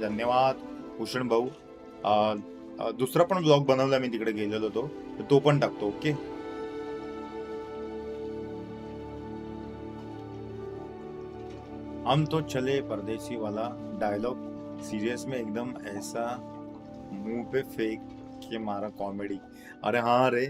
धन्यवाद भूषण भाऊ. दुसरा पण ब्लॉग बनवला मी तिकडे गेलेलो तो पण टाकतो. ओके. हम तो चले परदेसी वाला डायलॉग सीरियस में एकदम ऐसा मुंह पे फेंक के मारा कॉमेडी. अरे हाँ रे.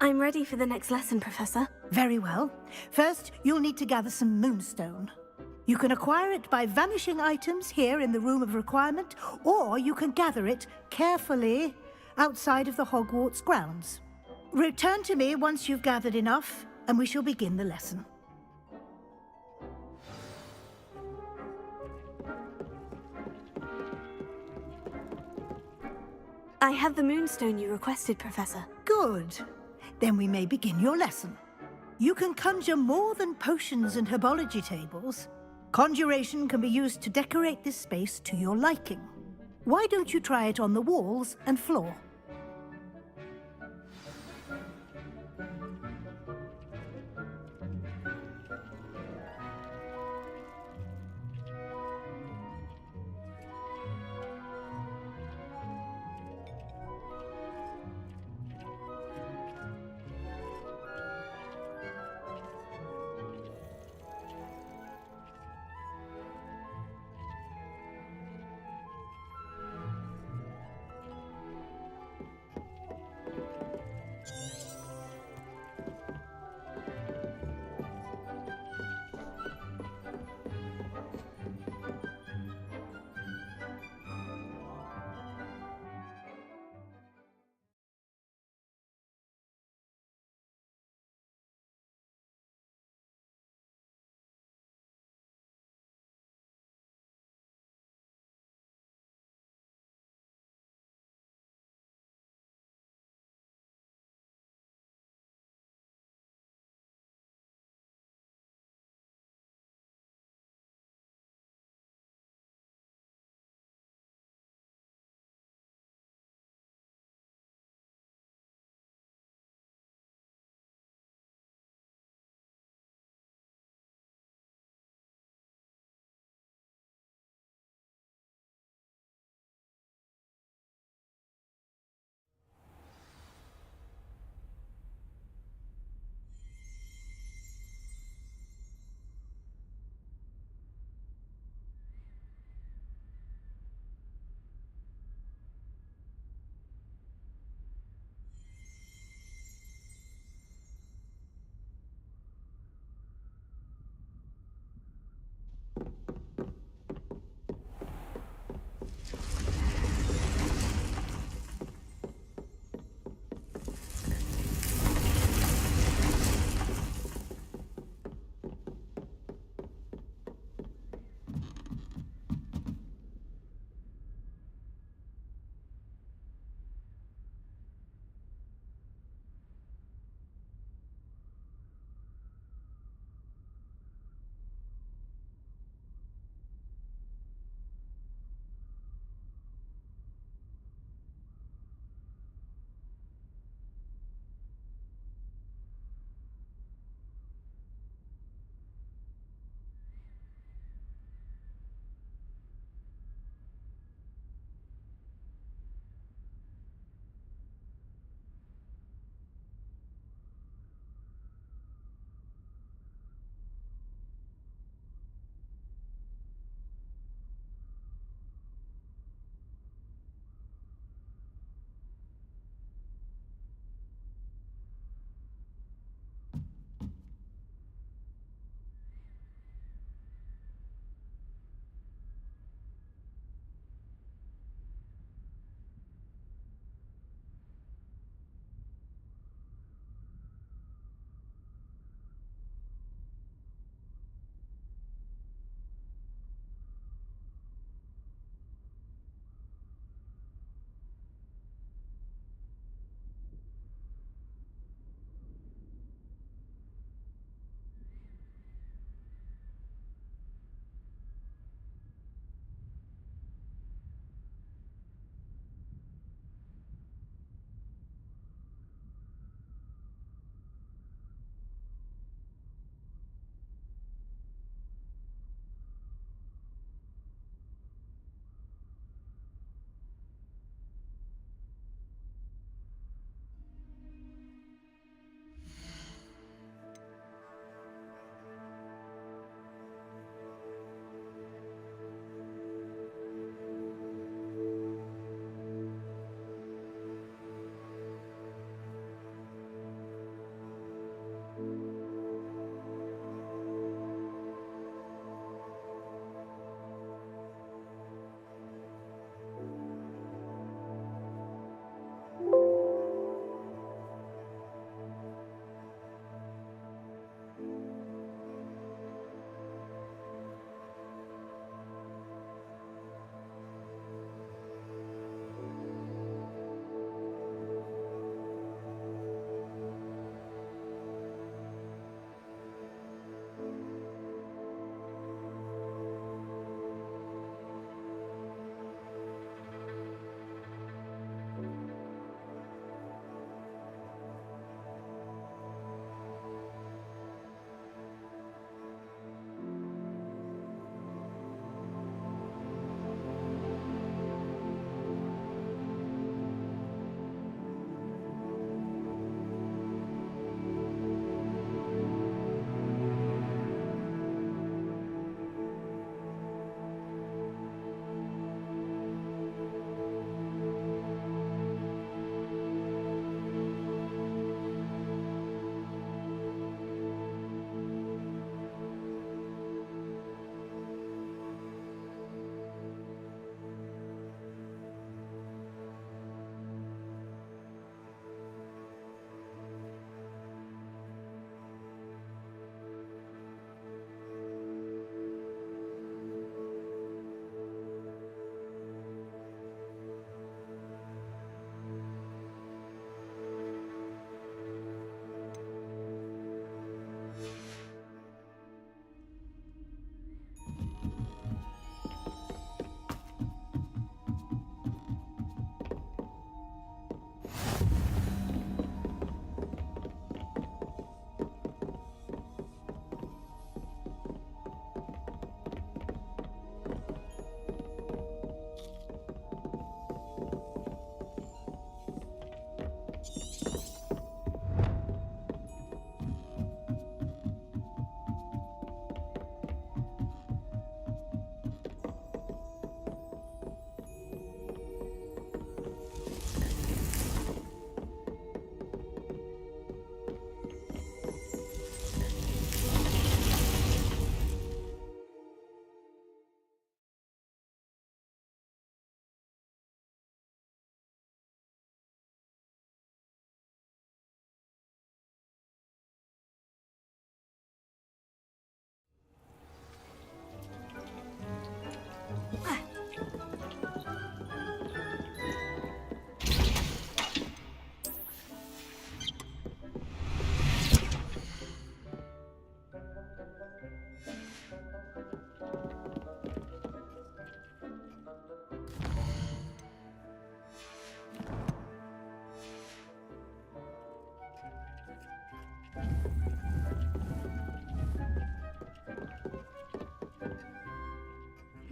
I'm ready for the next lesson, Professor. Very well. First, you'll need to gather some moonstone. You can acquire it by vanishing items here in the Room of Requirement, or you can gather it carefully outside of the Hogwarts grounds. Return to me once you've gathered enough, and we shall begin the lesson. I have the moonstone you requested, Professor. Good. Then we may begin your lesson. You can conjure more than potions and herbology tables. Conjuration can be used to decorate this space to your liking. Why don't you try it on the walls and floor?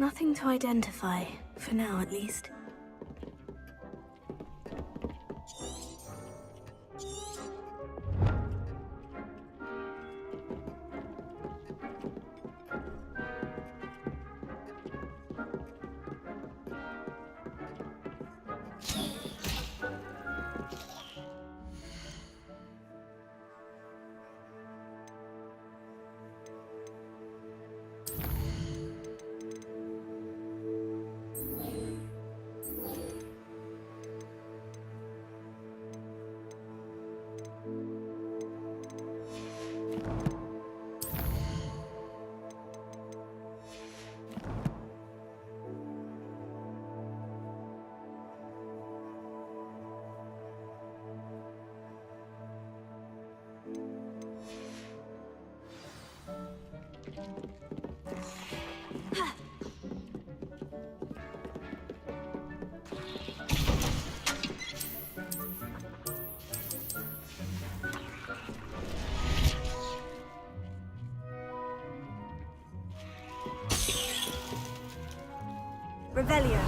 Nothing to identify, for now at least. Revelio.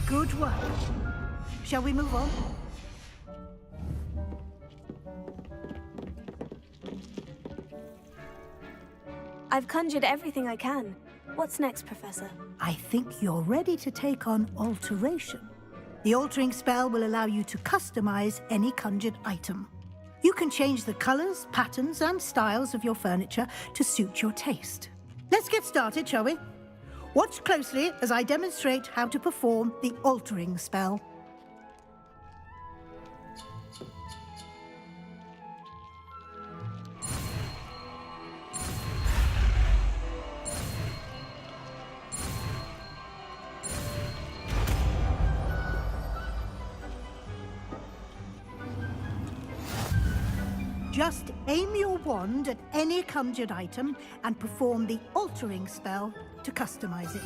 Good work. Shall we move on? I've conjured everything I can. What's next, Professor? I think you're ready to take on alteration. The altering spell will allow you to customize any conjured item. You can change the colors, patterns, and styles of your furniture to suit your taste. Let's get started, shall we? Watch closely as I demonstrate how to perform the altering spell. Just aim your wand at any conjured item and perform the altering spell to customize it.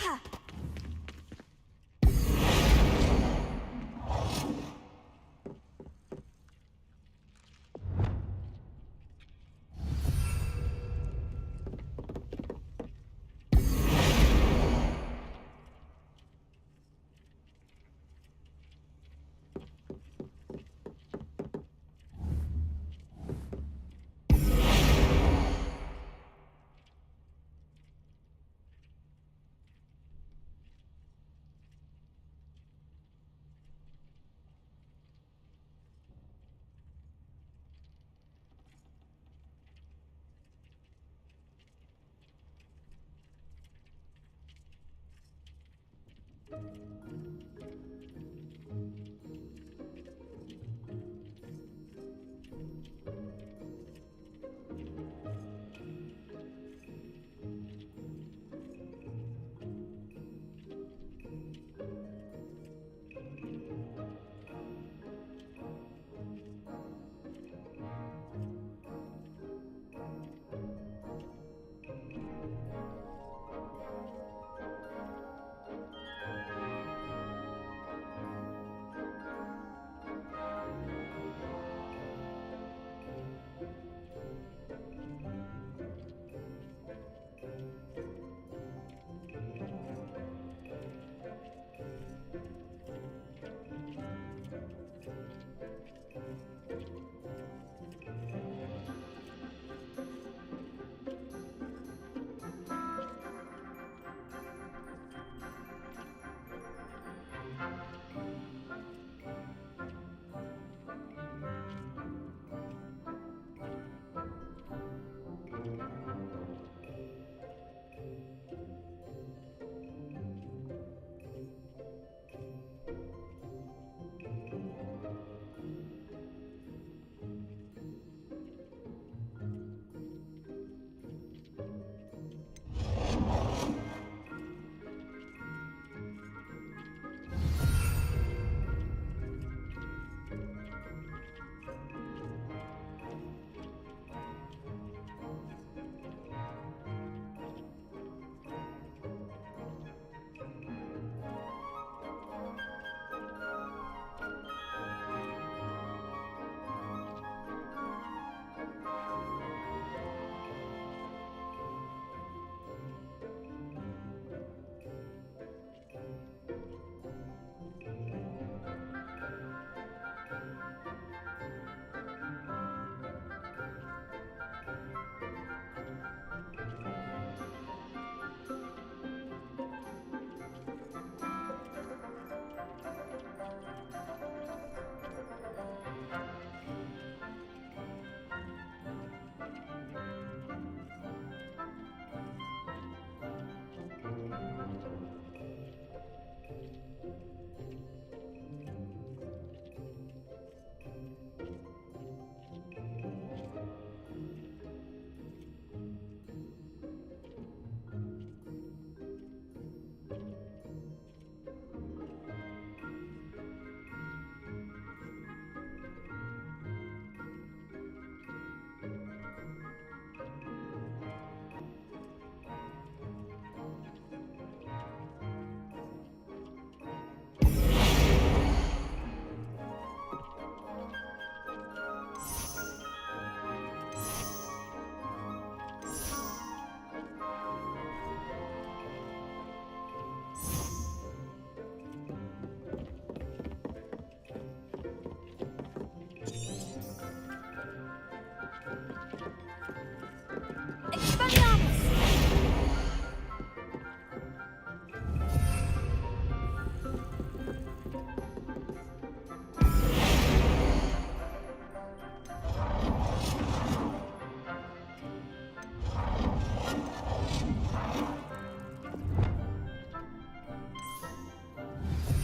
her!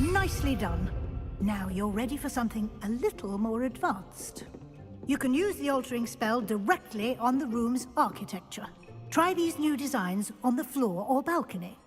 Nicely done. Now you're ready for something a little more advanced. You can use the altering spell directly on the room's architecture. Try these new designs on the floor or balcony.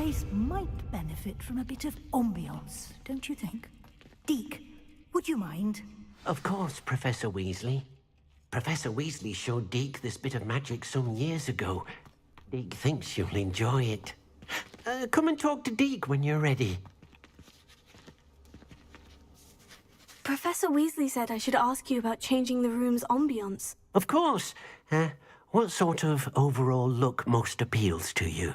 space might benefit from a bit of ambiance, don't you think? Deke, would you mind? Of course, Professor Weasley. Professor Weasley showed Deke this bit of magic some years ago. Deke thinks you'll enjoy it. Come and talk to Deke when you're ready. Professor Weasley said I should ask you about changing the room's ambiance. Of course. What sort of overall look most appeals to you?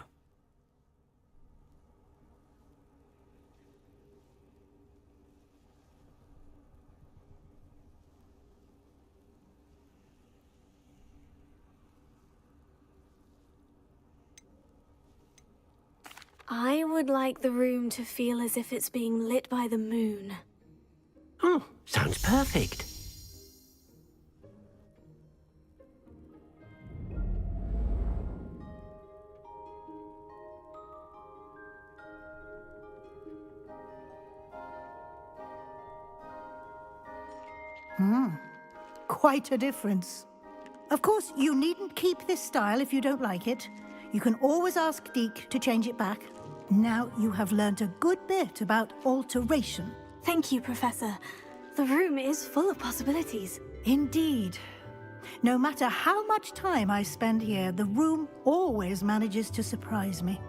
I would like the room to feel as if it's being lit by the moon. Oh, sounds perfect. Quite a difference. Of course, you needn't keep this style if you don't like it. You can always ask Deke to change it back. Now you have learnt a good bit about alteration. Thank you, Professor. The room is full of possibilities. Indeed. No matter how much time I spend here, the room always manages to surprise me.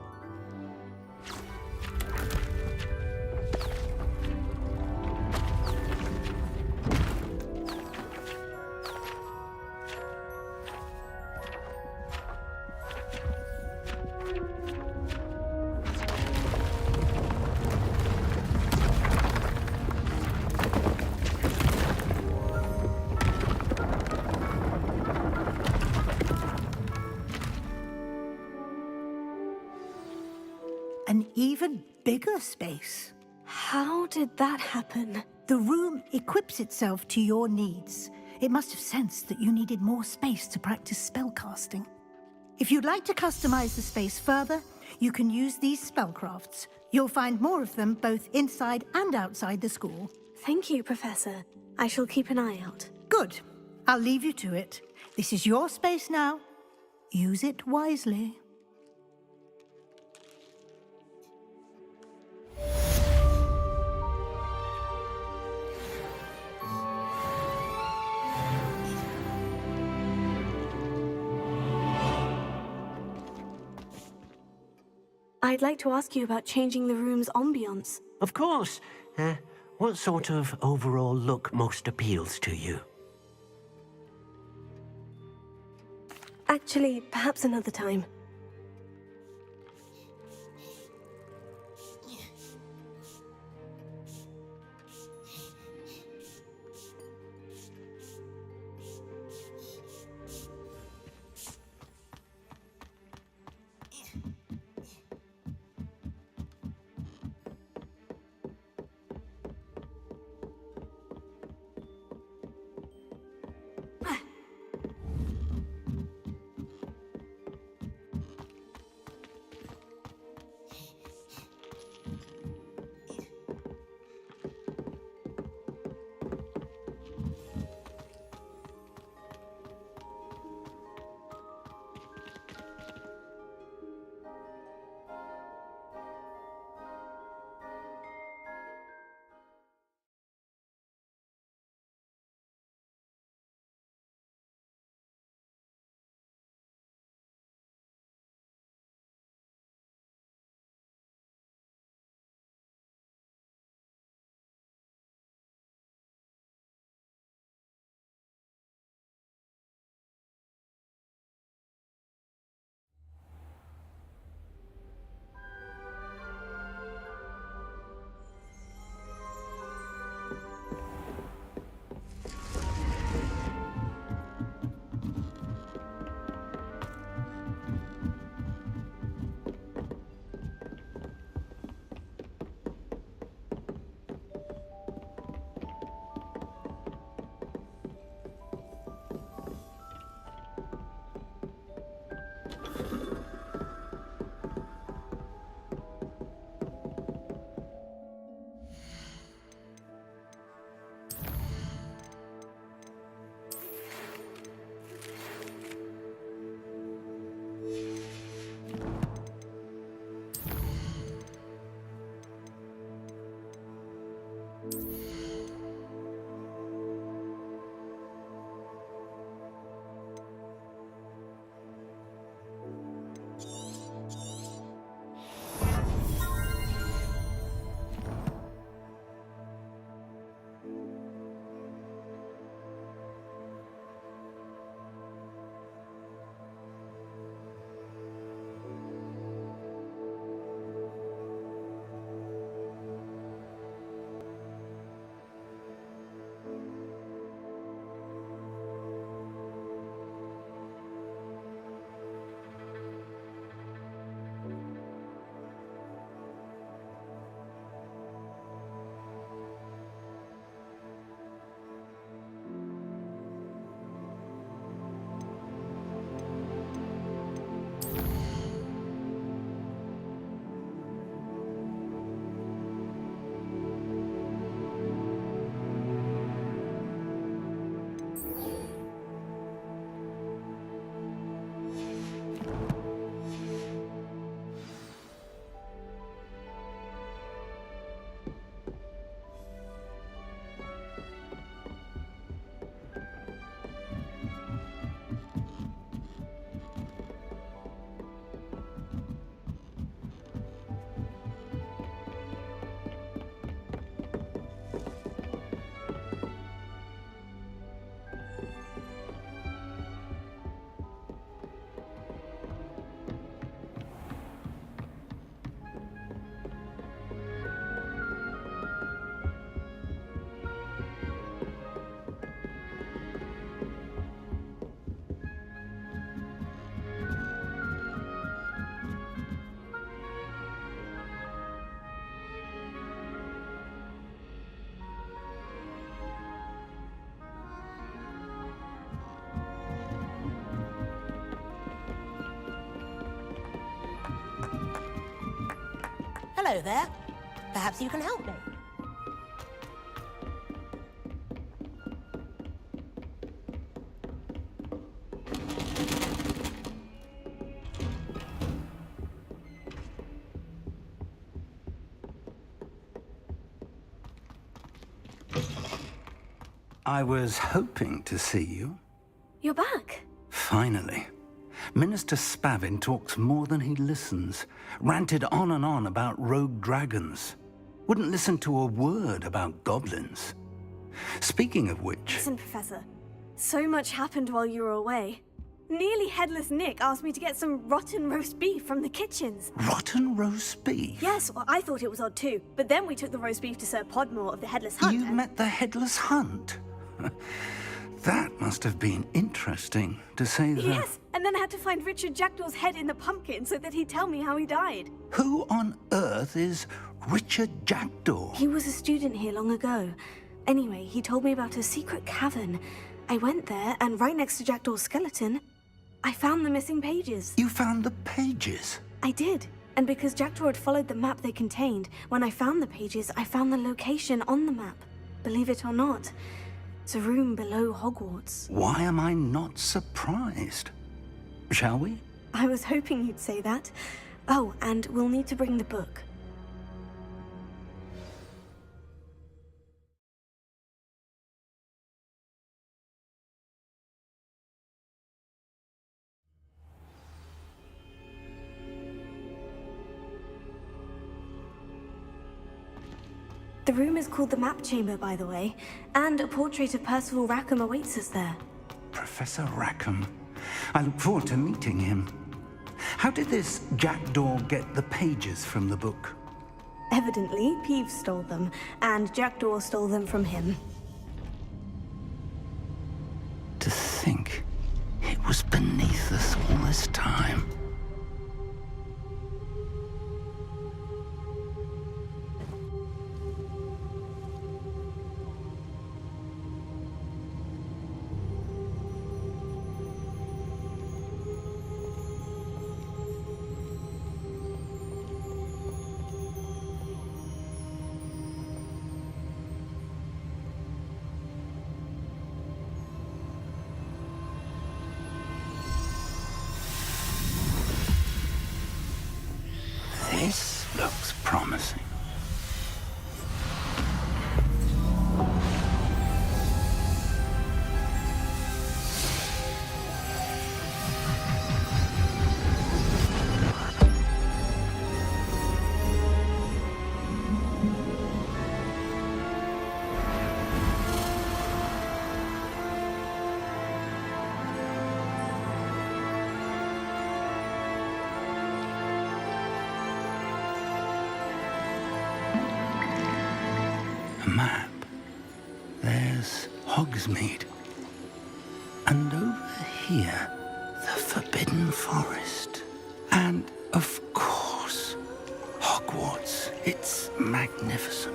An even bigger space. How did that happen? The room equips itself to your needs. It must have sensed that you needed more space to practice spellcasting. If you'd like to customize the space further, you can use these spellcrafts. You'll find more of them both inside and outside the school. Thank you, Professor. I shall keep an eye out. Good. I'll leave you to it. This is your space now. Use it wisely. I'd like to ask you about changing the room's ambiance. Of course. What sort of overall look most appeals to you? Actually, perhaps another time. Hello there. Perhaps you can help me. I was hoping to see you. You're back. Finally. Minister Spavin talks more than he listens. Ranted on and on about rogue dragons. Wouldn't listen to a word about goblins. Speaking of which... Listen, Professor. So much happened while you were away. Nearly Headless Nick asked me to get some rotten roast beef from the kitchens. Rotten roast beef? Yes, well, I thought it was odd too. But then we took the roast beef to Sir Podmore of the Headless Hunt. You met the Headless Hunt? That must have been interesting, to say the... Yes, and then I had to find Richard Jackdaw's head in the pumpkin so that he'd tell me how he died. Who on earth is Richard Jackdaw? He was a student here long ago. Anyway, he told me about a secret cavern. I went there, and right next to Jackdaw's skeleton, I found the missing pages. You found the pages? I did. And because Jackdaw had followed the map they contained, when I found the pages, I found the location on the map. Believe it or not, it's a room below Hogwarts. Why am I not surprised? Shall we? I was hoping you'd say that. Oh, and we'll need to bring the book. The room is called the Map Chamber, by the way, and a portrait of Percival Rackham awaits us there. Professor Rackham. I look forward to meeting him. How did this Jackdaw get the pages from the book? Evidently, Peeves stole them, and Jackdaw stole them from him. To think it was beneath us all this time. This looks promising. A map. There's Hogsmeade. And over here, the Forbidden Forest. And, of course, Hogwarts. It's magnificent.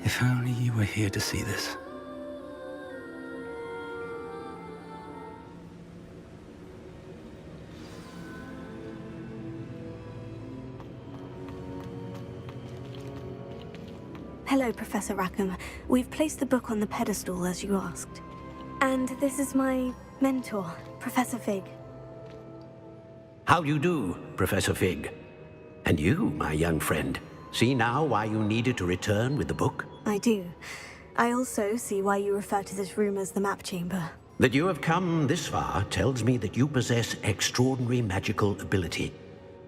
If only you were here to see this. Hello, Professor Rackham. We've placed the book on the pedestal, as you asked. And this is my mentor, Professor Fig. How you do, Professor Fig? And you, my young friend, see now why you needed to return with the book? I do. I also see why you refer to this room as the Map Chamber. That you have come this far tells me that you possess extraordinary magical ability,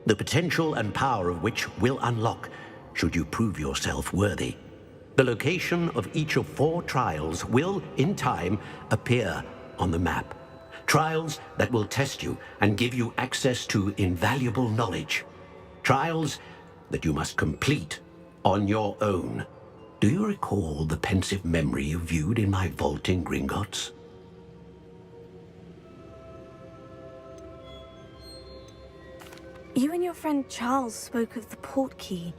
the potential and power of which will unlock should you prove yourself worthy. The location of each of 4 trials will, in time, appear on the map. Trials that will test you and give you access to invaluable knowledge. Trials that you must complete on your own. Do you recall the pensive memory you viewed in my vault in Gringotts? You and your friend Charles spoke of the port key,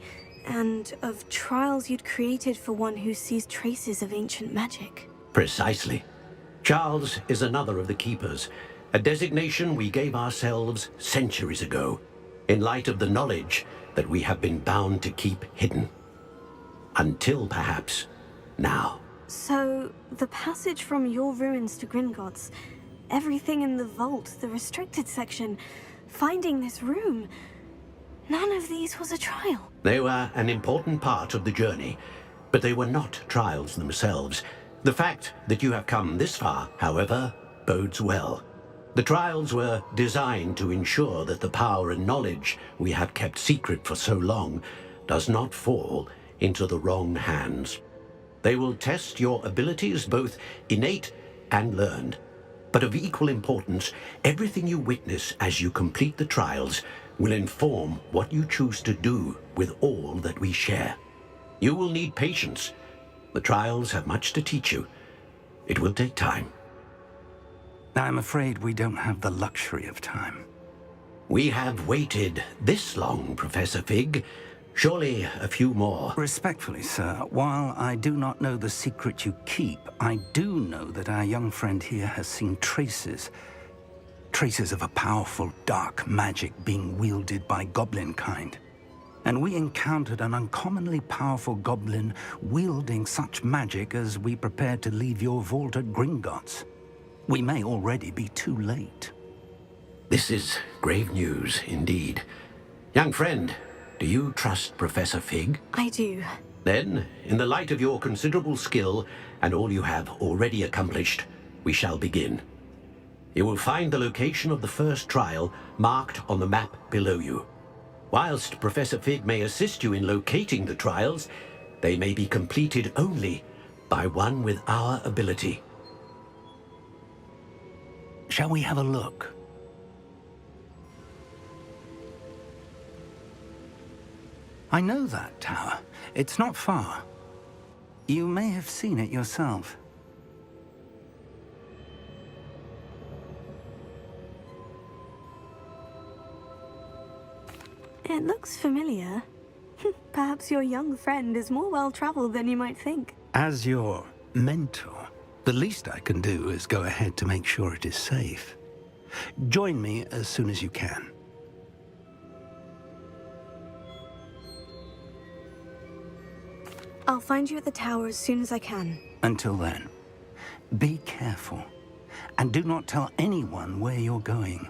and of trials you'd created for one who sees traces of ancient magic. Precisely. Charles is another of the Keepers, a designation we gave ourselves centuries ago, in light of the knowledge that we have been bound to keep hidden. Until, perhaps, now. So, the passage from your ruins to Gringotts, everything in the vault, the restricted section, finding this room, none of these was a trial. They were an important part of the journey, but they were not trials themselves. The fact that you have come this far, however, bodes well. The trials were designed to ensure that the power and knowledge we have kept secret for so long does not fall into the wrong hands. They will test your abilities, both innate and learned. But of equal importance, everything you witness as you complete the trials will inform what you choose to do with all that we share. You will need patience. The trials have much to teach you. It will take time. I'm afraid we don't have the luxury of time. We have waited this long, Professor Fig. Surely a few more. Respectfully, sir, while I do not know the secret you keep, I do know that our young friend here has seen traces of a powerful dark magic being wielded by goblin kind. And we encountered an uncommonly powerful goblin wielding such magic as we prepared to leave your vault at Gringotts. We may already be too late. This is grave news indeed. Young friend, do you trust Professor Fig? I do. Then, in the light of your considerable skill and all you have already accomplished, we shall begin. You will find the location of the first trial marked on the map below you. Whilst Professor Fig may assist you in locating the trials, they may be completed only by one with our ability. Shall we have a look? I know that tower. It's not far. You may have seen it yourself. It looks familiar. Perhaps your young friend is more well-traveled than you might think. As your mentor, the least I can do is go ahead to make sure it is safe. Join me as soon as you can. I'll find you at the tower as soon as I can. Until then, be careful, and do not tell anyone where you're going.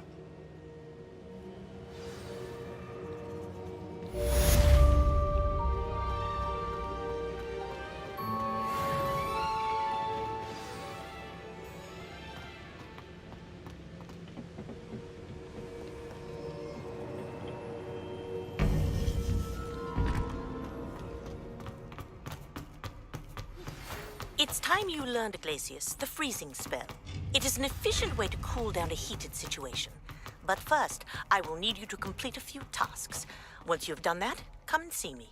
It's time you learned, Glacius, the freezing spell. It is an efficient way to cool down a heated situation. But first, I will need you to complete a few tasks. Once you've done that, come and see me.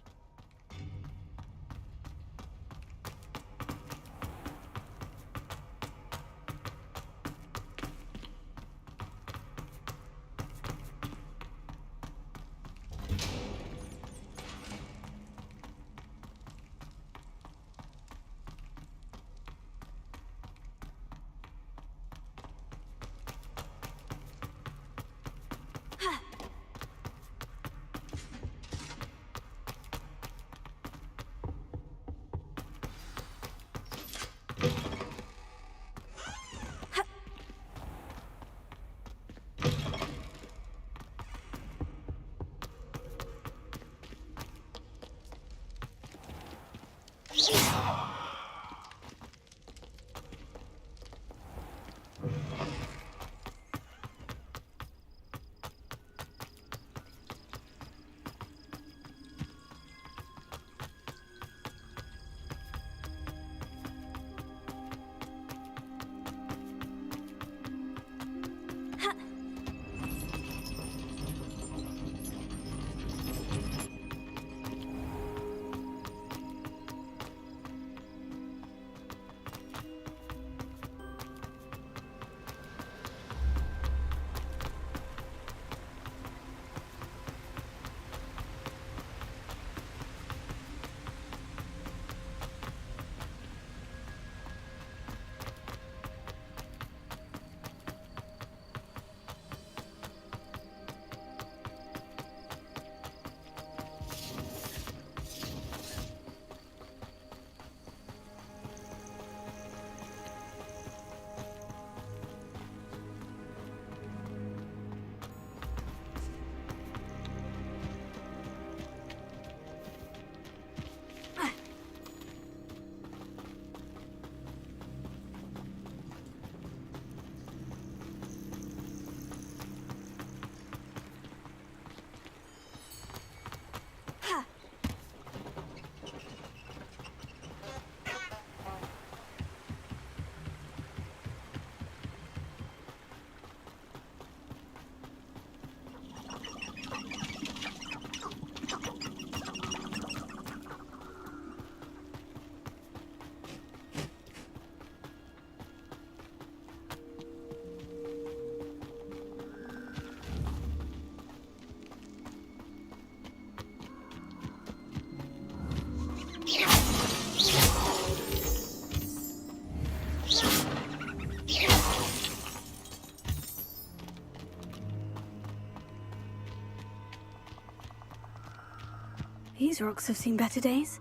These rocks have seen better days.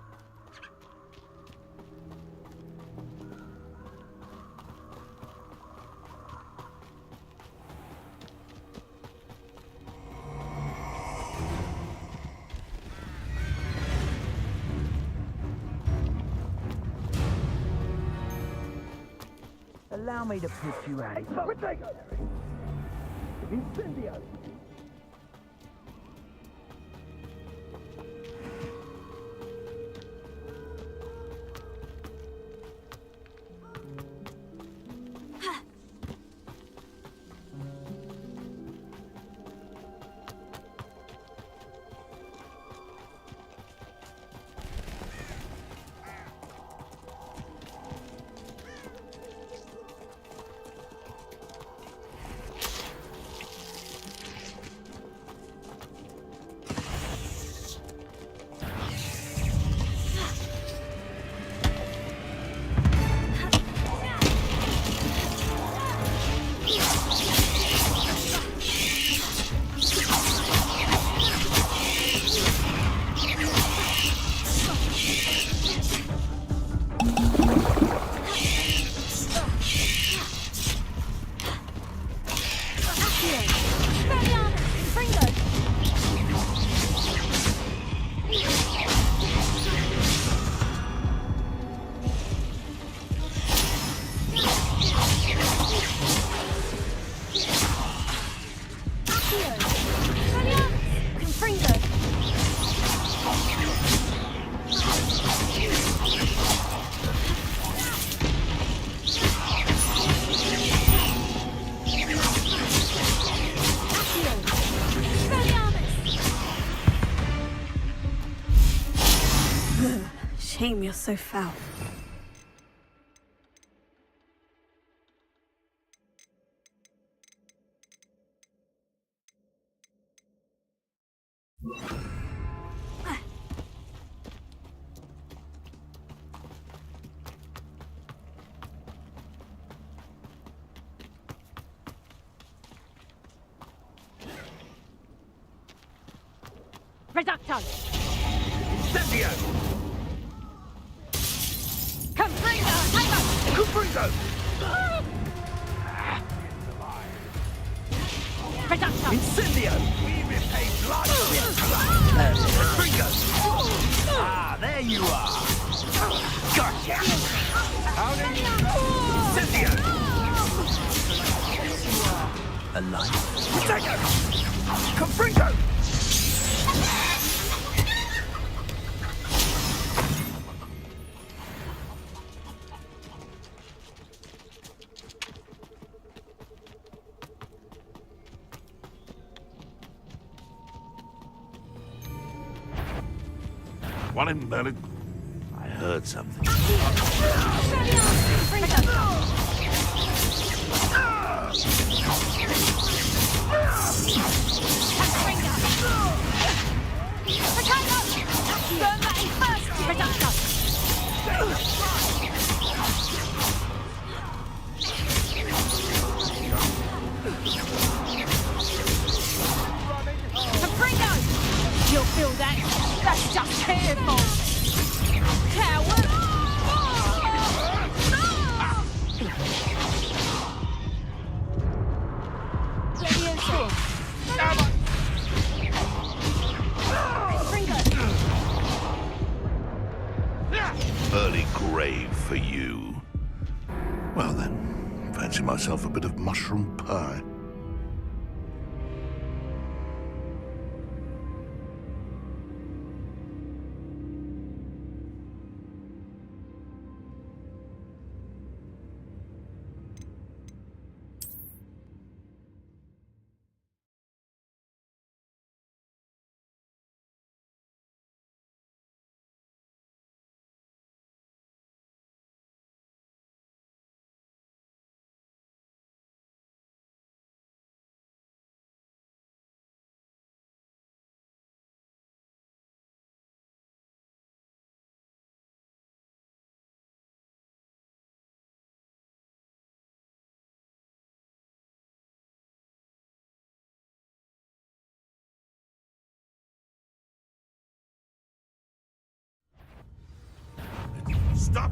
Allow me to put you out. Incendio! Shame you're so foul. Reducto! Incendio! Confringo! Confringo! Reducto! Incendio! We repay blood with blood! Confringo! Ah, there you are! Gotcha! How do you... Incendio! Alive? Incendio! Confringo! What in Berlin? I heard something. You'll feel that. That's just careful. Coward. Early grave for you. Well then, fancy myself a bit of mushroom pie. Stop!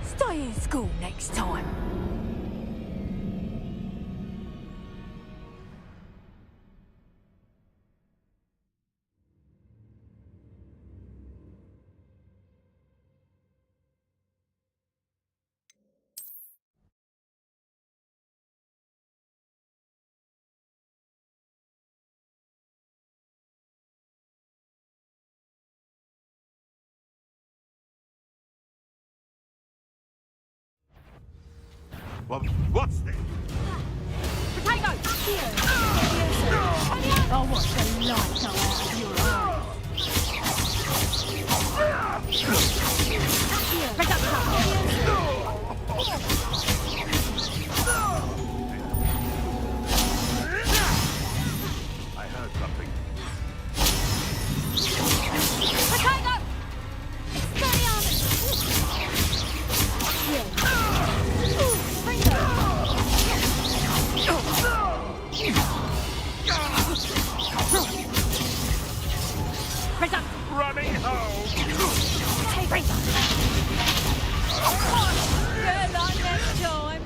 Stay in school next time. What's this? Potato! I'll watch the light go out of your I heard something. Potato! Running home! Good luck next time.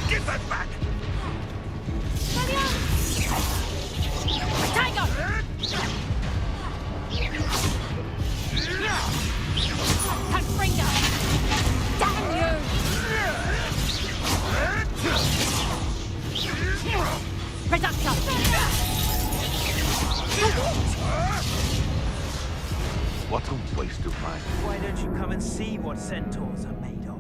Give that back! What a waste of time. Why don't you come and see what centaurs are made of?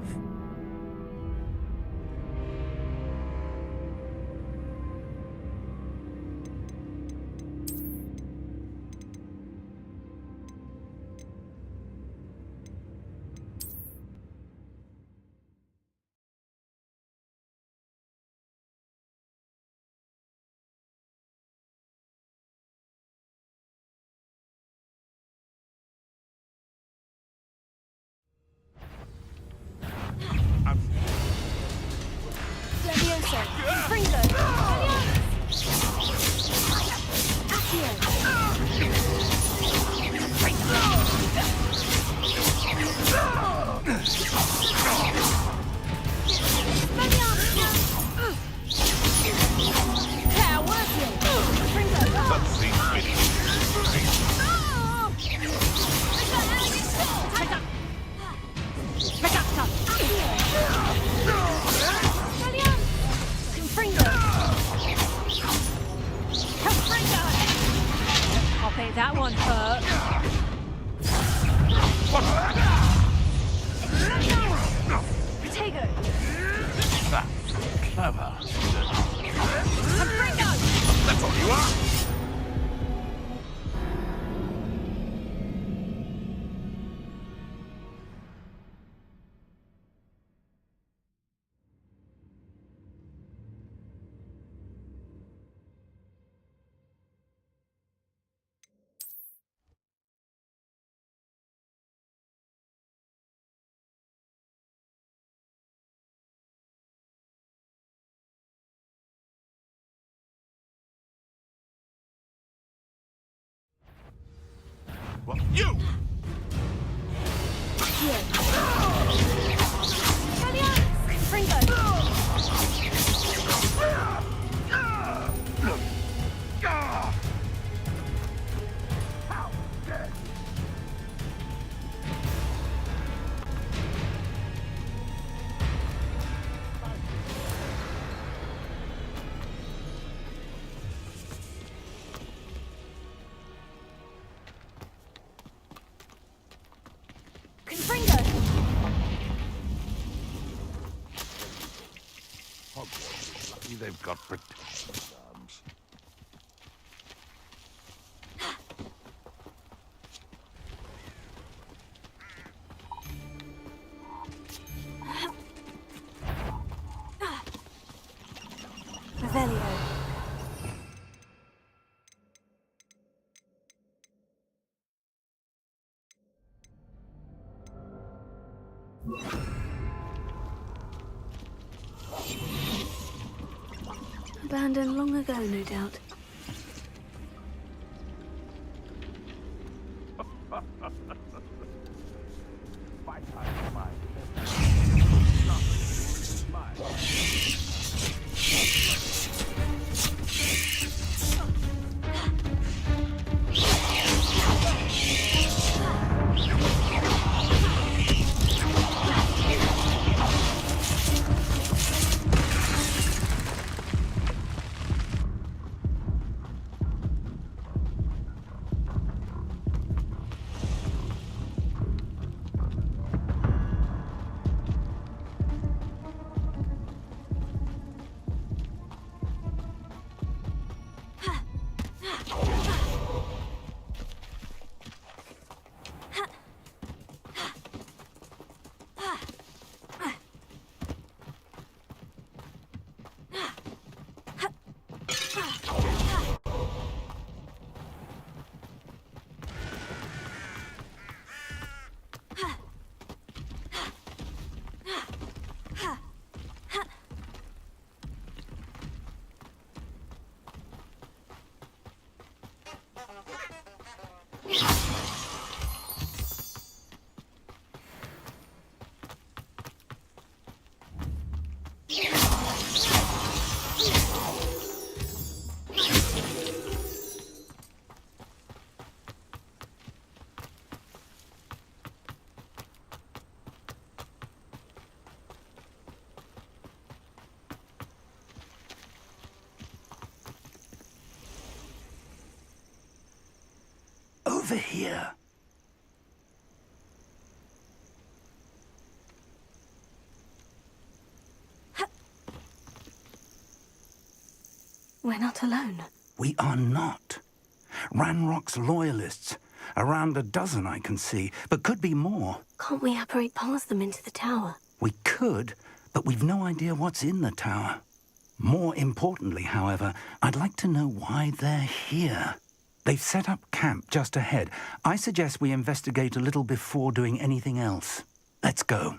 That one hurt. Potato. Clever. That's all you are! Well, you! Lucky they've got protection arms. Revelio. Abandoned long ago, no doubt. Over here. We're not alone. We are not. Ranrock's loyalists. Around a dozen I can see, but could be more. Can't we apparate past them into the tower? We could, but we've no idea what's in the tower. More importantly, however, I'd like to know why they're here. They've set up camp just ahead. I suggest we investigate a little before doing anything else. Let's go.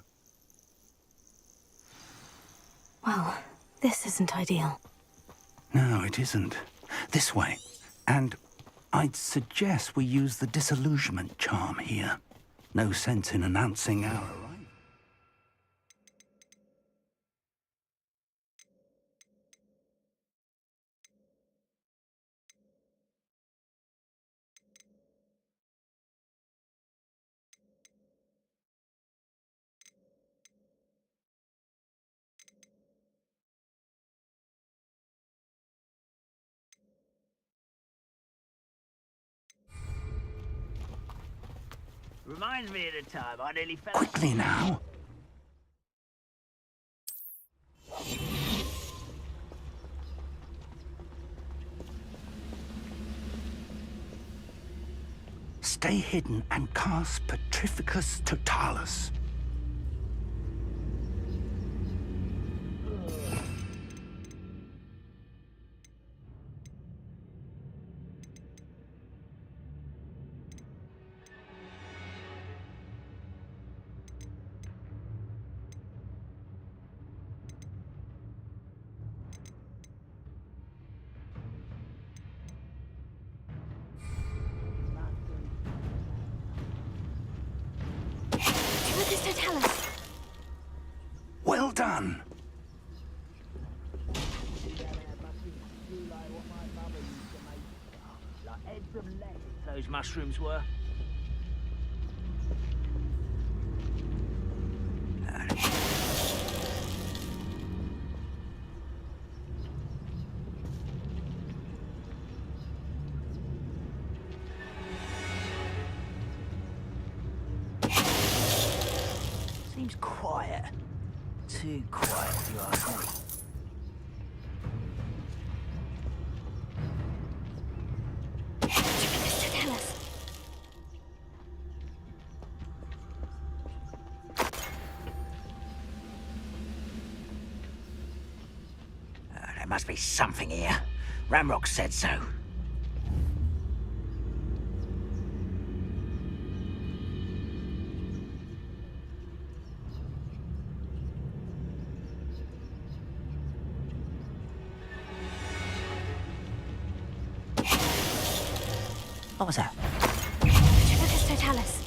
Well, this isn't ideal. No, it isn't. This way. And I'd suggest we use the disillusionment charm here. No sense in announcing our arrival. Reminds me of the time I nearly fell. Quickly now. Stay hidden and cast Petrificus Totalis. Well done. Like heads of lead, those mushrooms were. Seems quiet. Too quiet, if you ask me. There must be something here. Ramrock said so. What was that? Tribicus Totalis.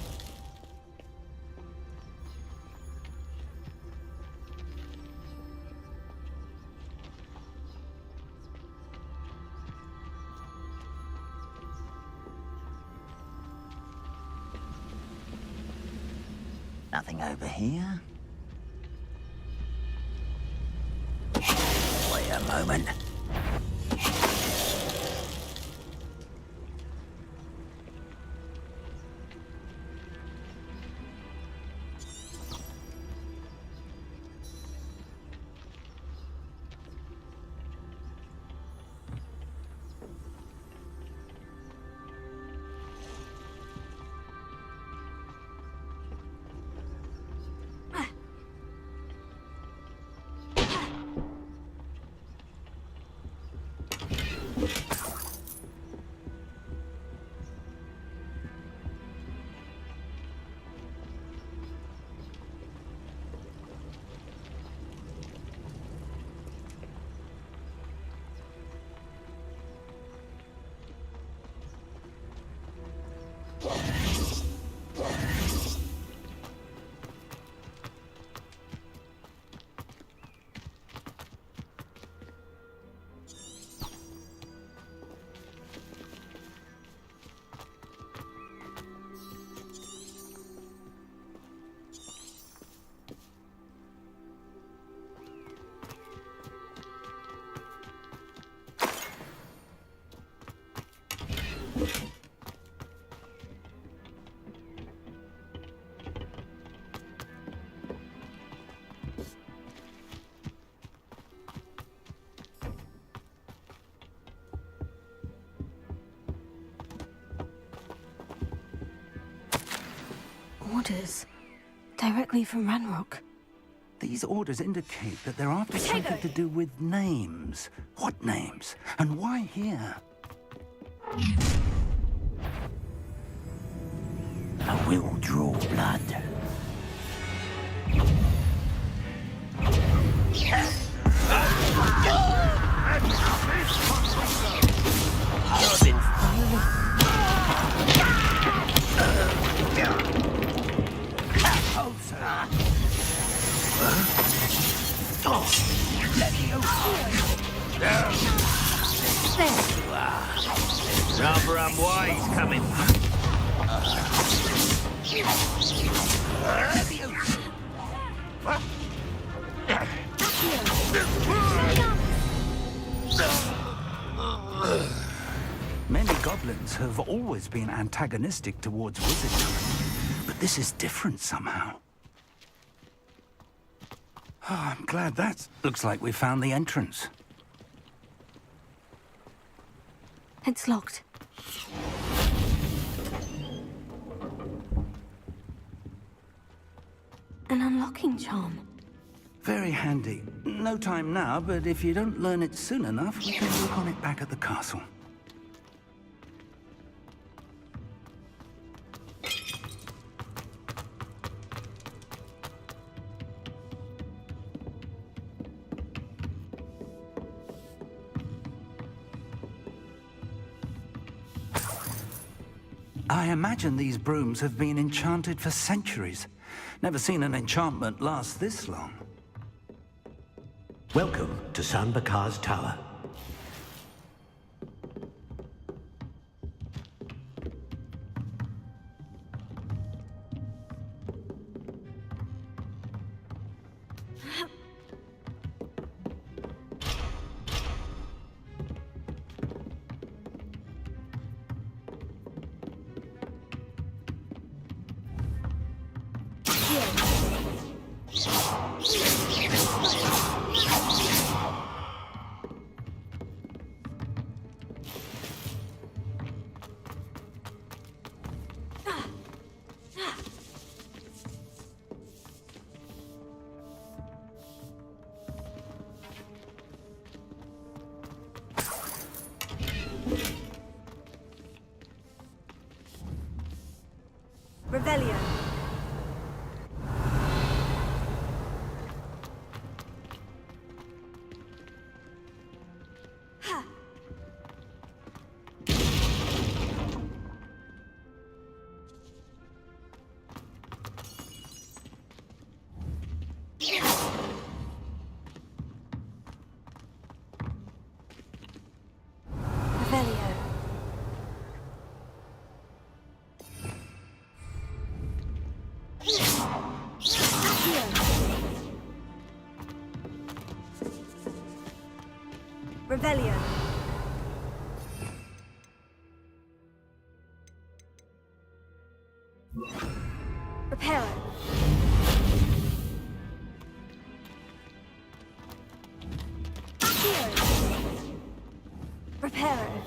Nothing over here. Wait a moment. Orders. Directly from Ranrock. These orders indicate that they're after something to do with names. What names? And why here? I will draw blood. Rather unwise coming. Many goblins have always been antagonistic towards wizardry, but this is different somehow. Oh, I'm glad that looks like we found the entrance. It's locked. An unlocking charm. Very handy. No time now, but if you don't learn it soon enough, we can work on it back at the castle. I imagine these brooms have been enchanted for centuries. Never seen an enchantment last this long. Welcome to San Bakar's Tower. Revelio. Revelio. Revelio. Reparo. Reparo.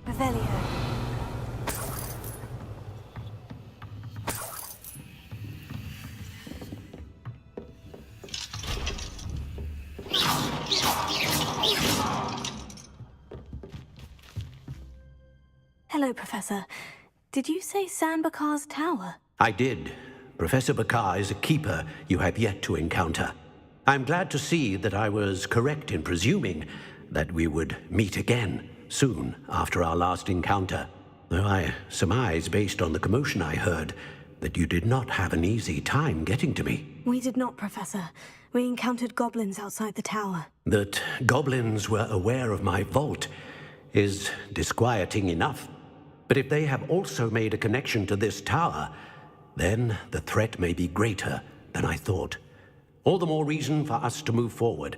Revelio. Hello, Professor. Did you say San Bakar's tower? I did. Professor Bakar is a keeper you have yet to encounter. I'm glad to see that I was correct in presuming that we would meet again soon after our last encounter. Though I surmise, based on the commotion I heard, that you did not have an easy time getting to me. We did not, Professor. We encountered goblins outside the tower. That goblins were aware of my vault is disquieting enough. But if they have also made a connection to this tower, then the threat may be greater than I thought. All the more reason for us to move forward.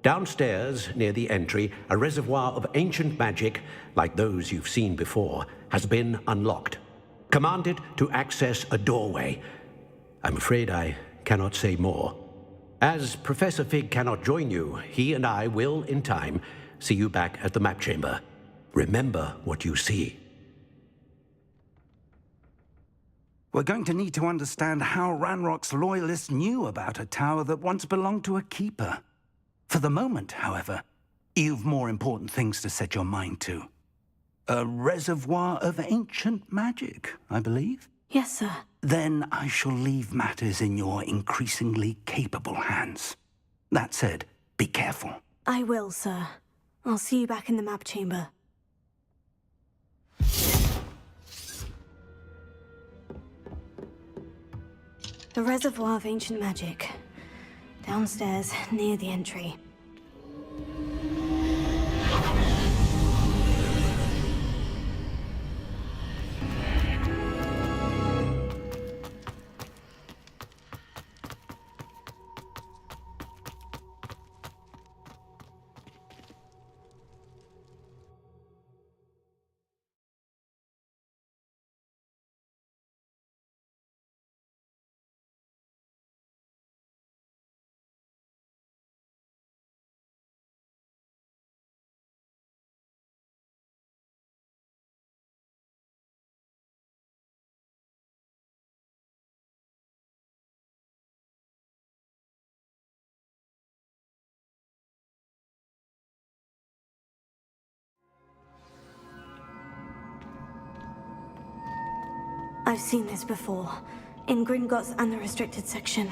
Downstairs, near the entry, a reservoir of ancient magic, like those you've seen before, has been unlocked. Commanded to access a doorway. I'm afraid I cannot say more. As Professor Fig cannot join you, he and I will, in time, see you back at the map chamber. Remember what you see. We're going to need to understand how Ranrock's loyalists knew about a tower that once belonged to a keeper. For the moment, however, you've more important things to set your mind to. A reservoir of ancient magic, I believe? Yes, sir. Then I shall leave matters in your increasingly capable hands. That said, be careful. I will, sir. I'll see you back in the map chamber. The reservoir of ancient magic. Downstairs, near the entry. I've seen this before, in Gringotts and the restricted section.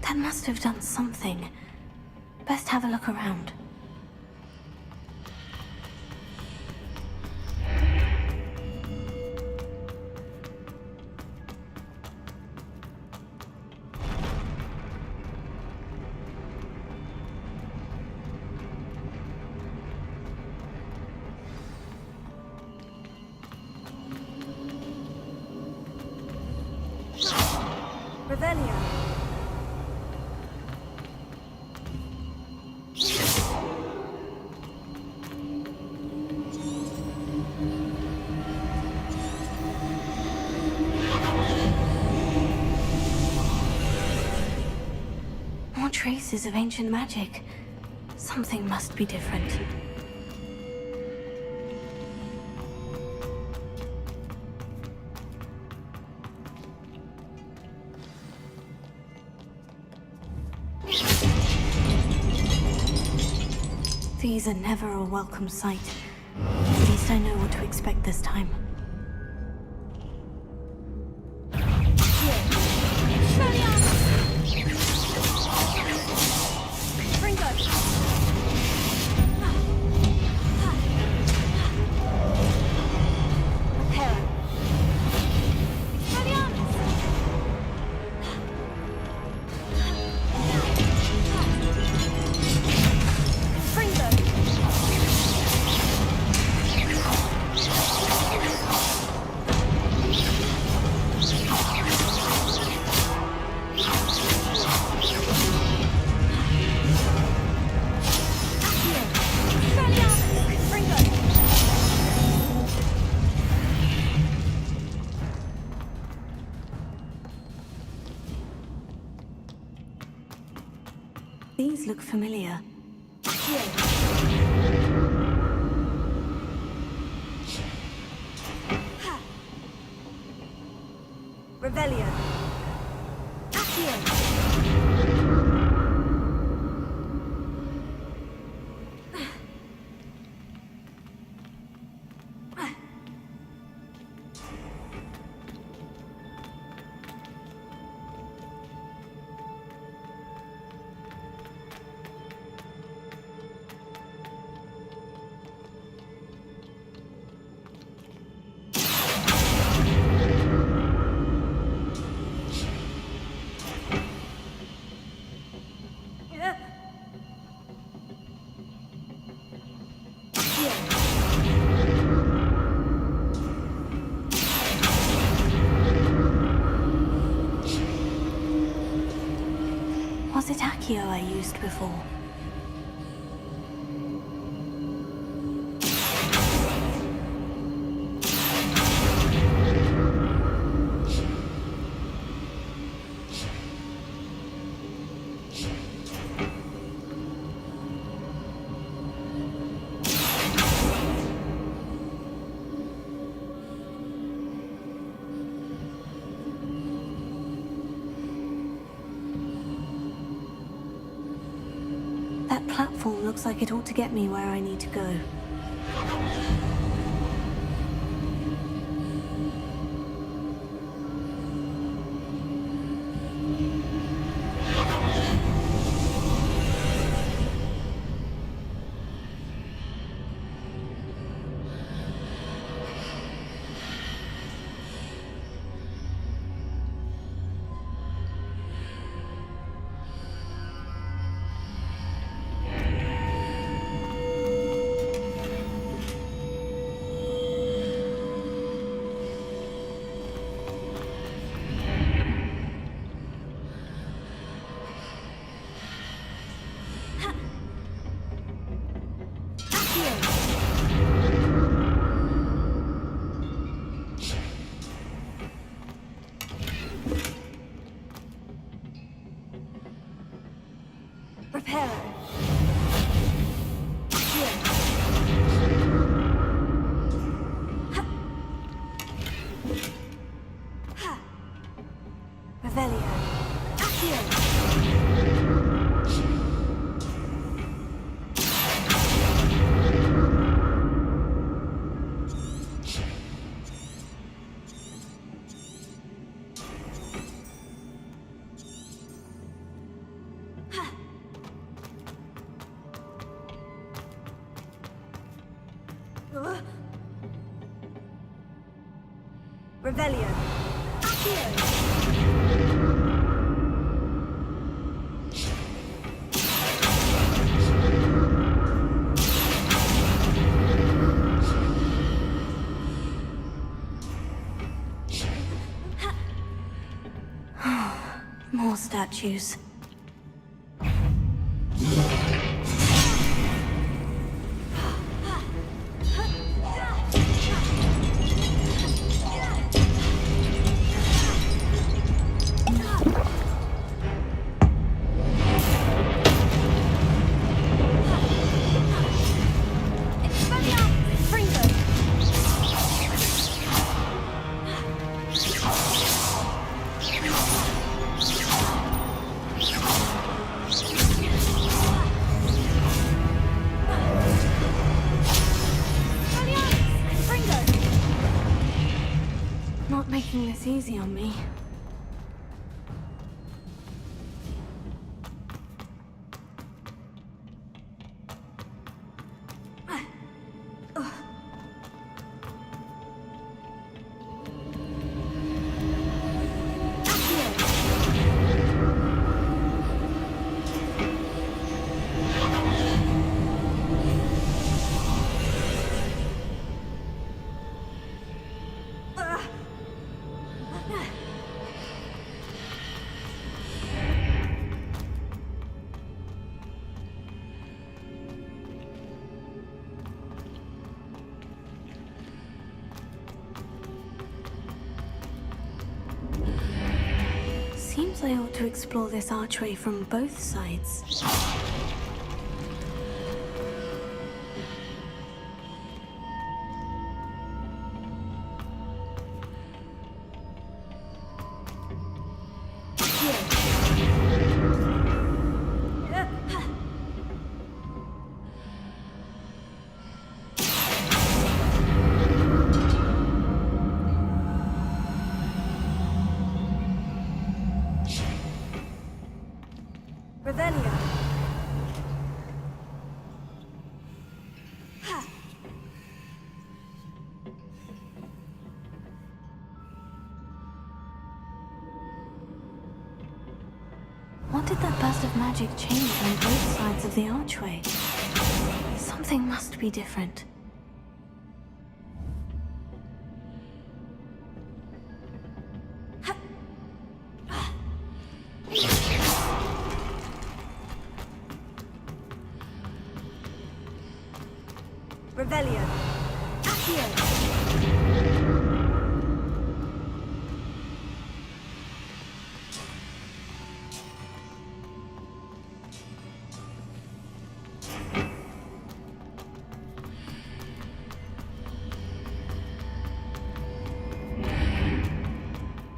That must have done something. Best have a look around. Revelio. More traces of ancient magic. Something must be different. These are never a welcome sight. At least I know what to expect this time. These look familiar. Revelio. Was it Accio I used before? That platform looks like it ought to get me where I need to go. Reparo. Revelio. Revelio. More statues. Not making this easy on me. Seems I ought to explore this archway from both sides. Revelio. What did that burst of magic change on both sides of the archway? Something must be different. Revelio. Accio.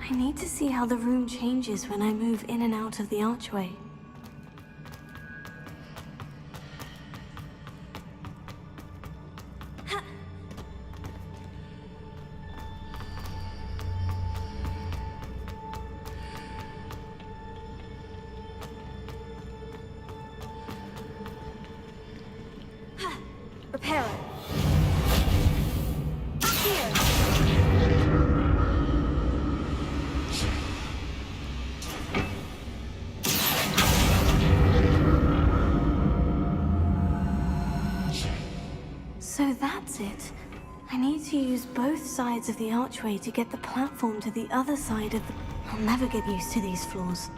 I need to see how the room changes when I move in and out of the archway. Reparo. So that's it. I need to use both sides of the archway to get the platform to the other side of the... I'll never get used to these floors.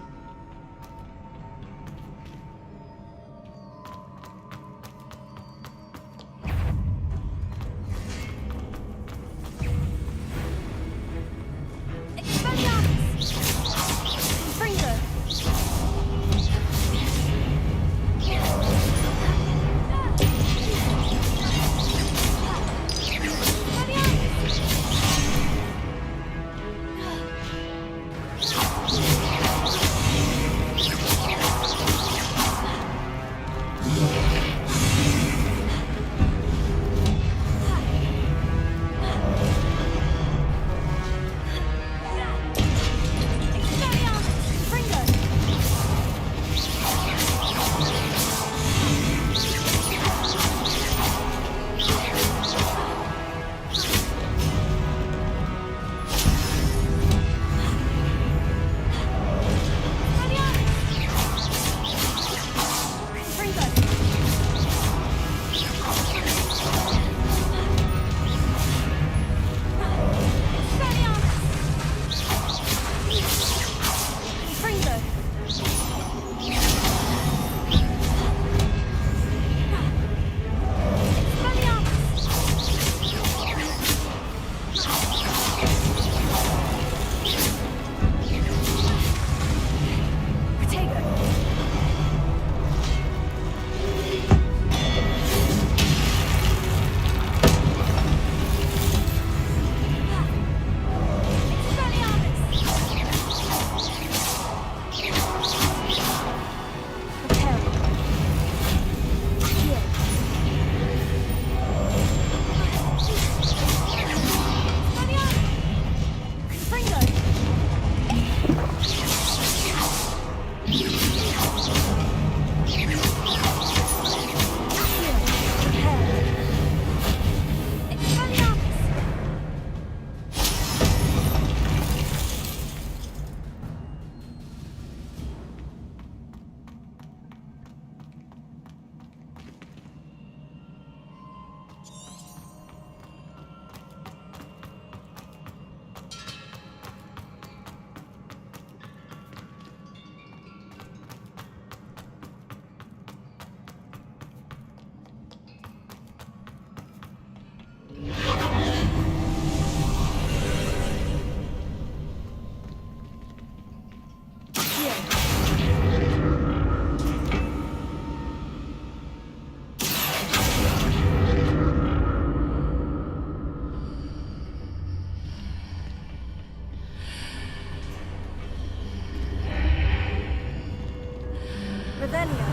Revelio.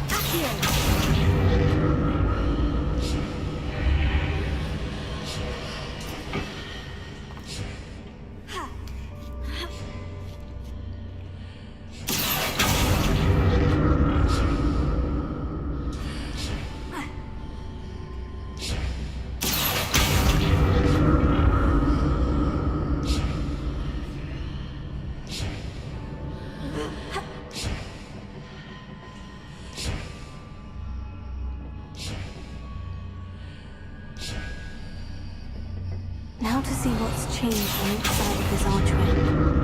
Accio. Now to see what's changed on each side of this archway.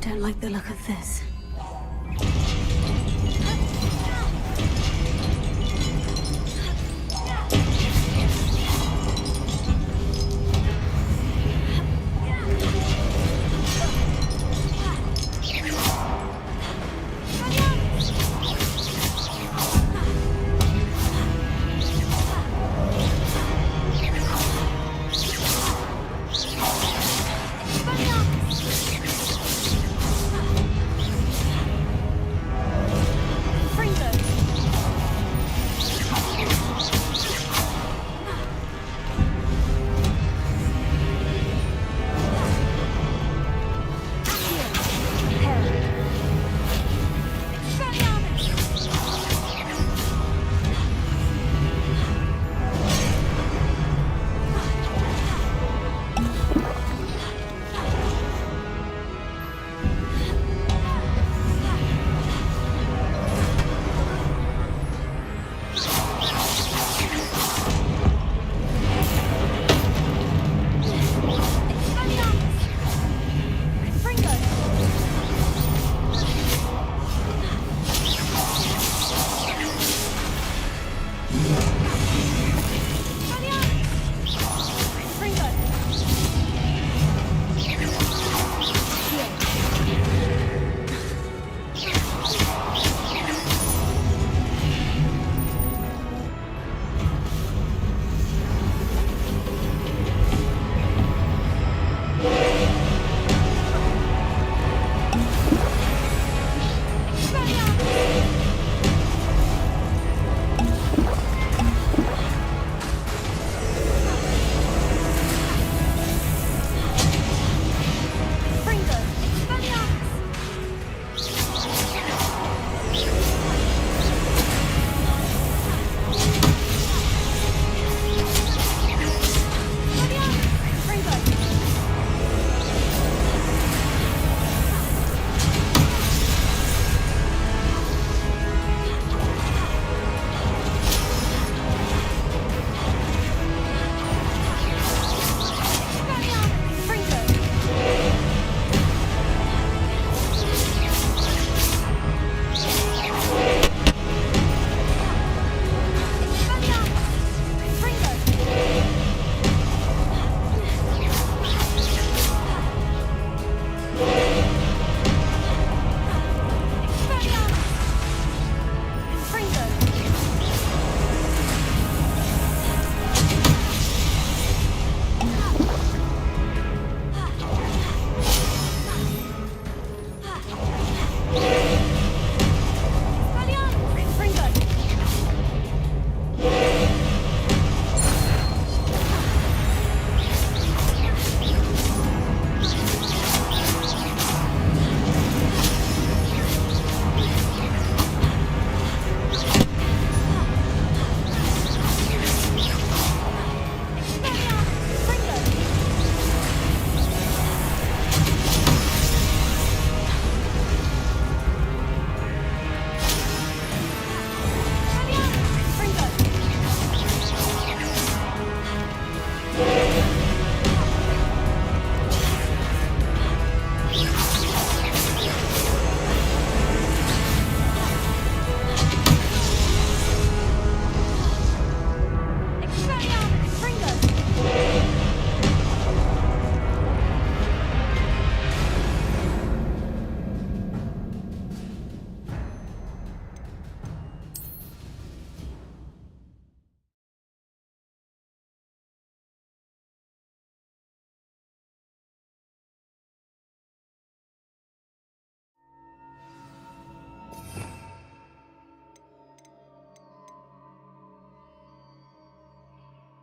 Don't like the look of this.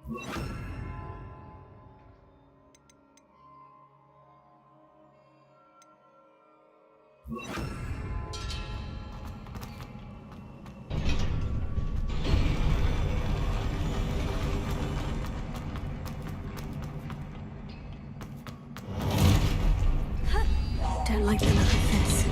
Don't like the look of this.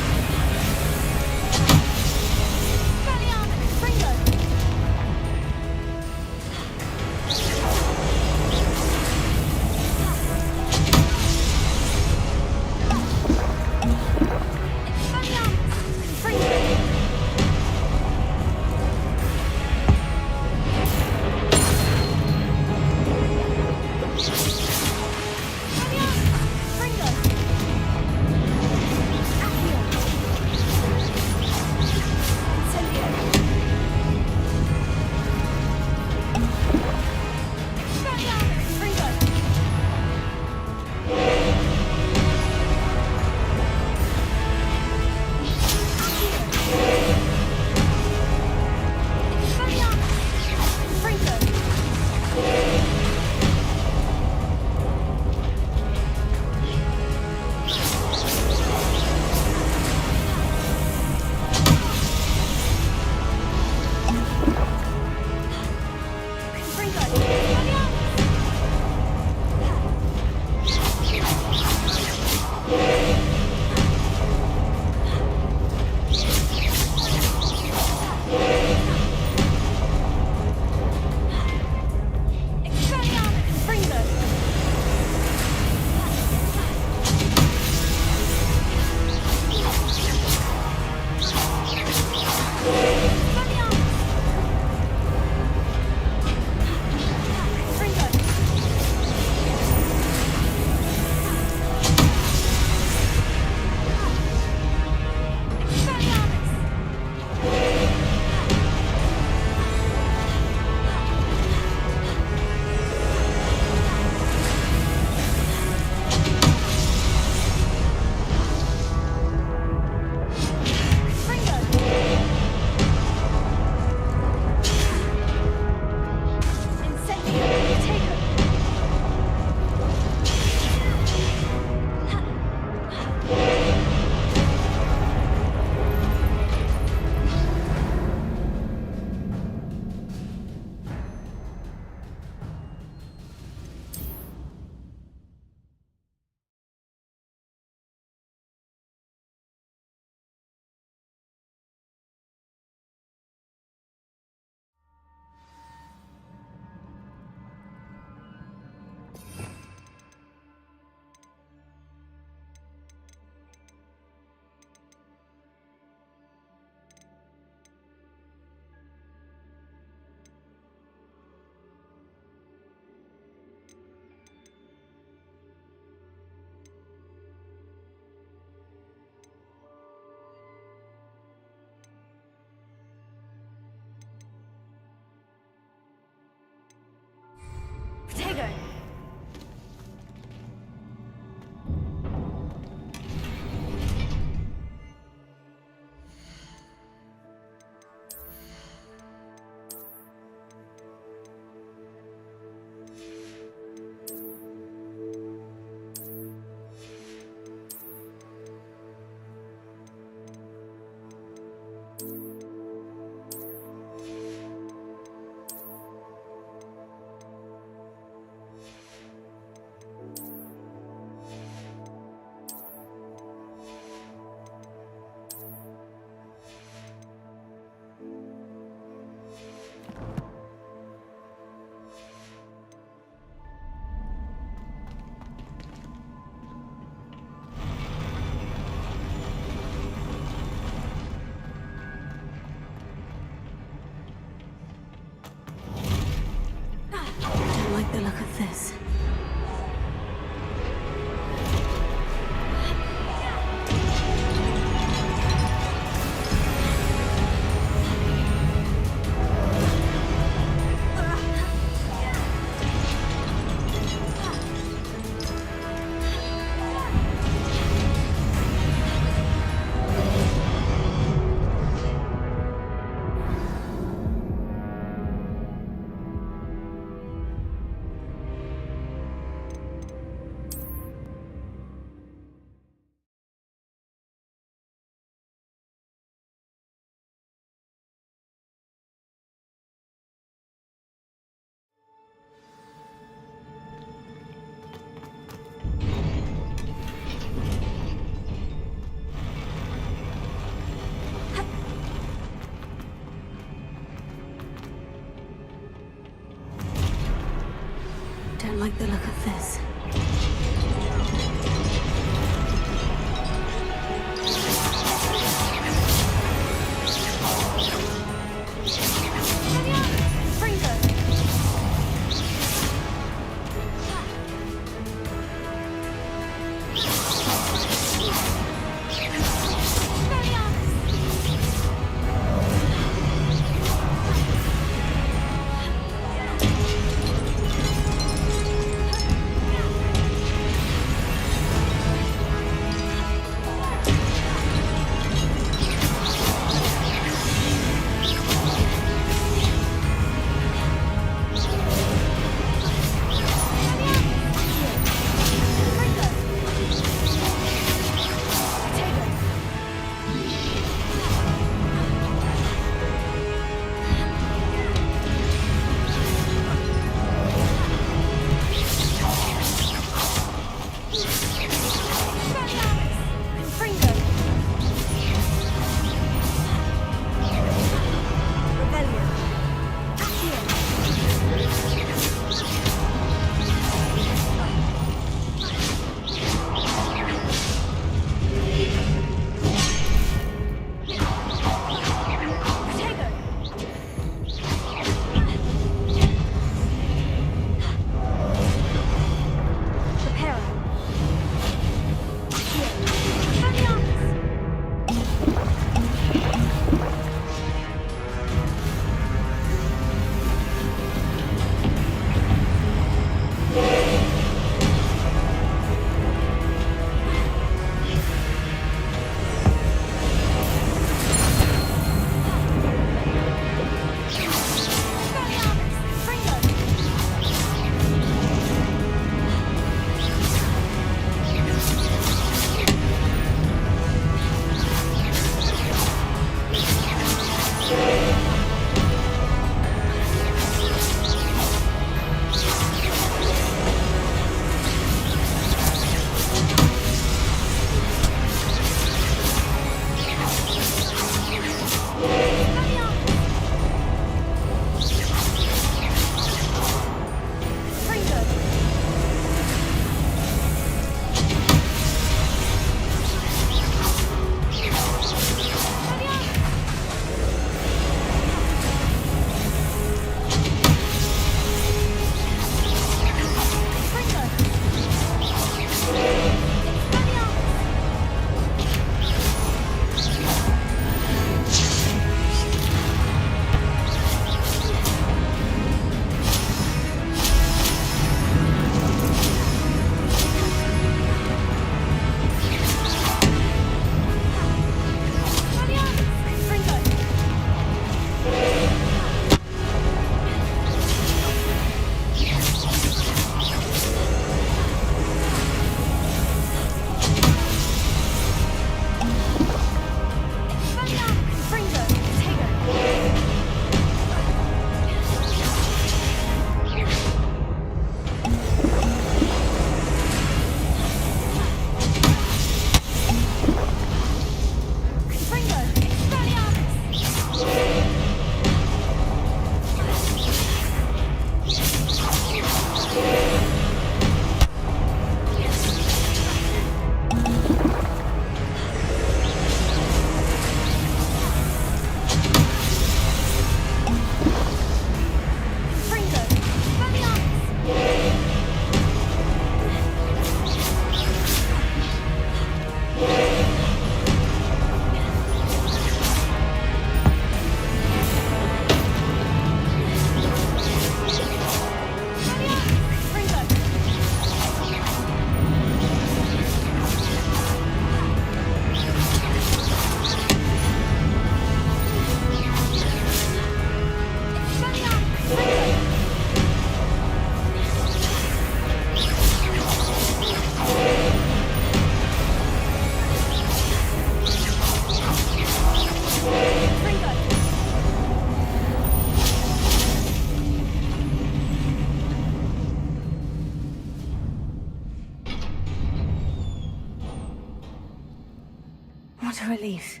What a relief.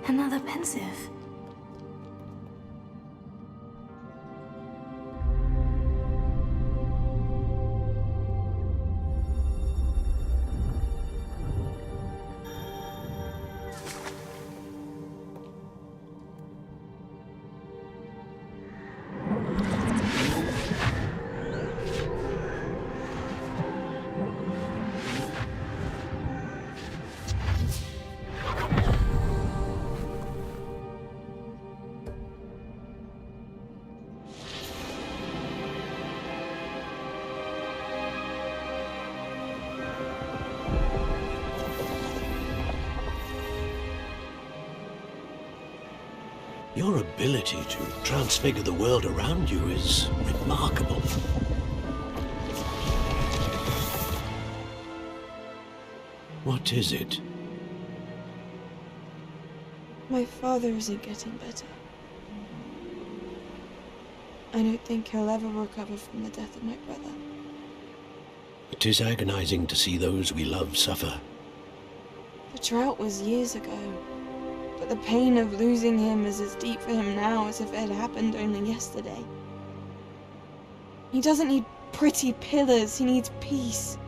Another pensive. Your ability to transfigure the world around you is remarkable. What is it? My father isn't getting better. I don't think he'll ever recover from the death of my brother. It is agonizing to see those we love suffer. The drought was years ago, but the pain of losing him is as deep for him now as if it had happened only yesterday. He doesn't need pretty pillars, he needs peace.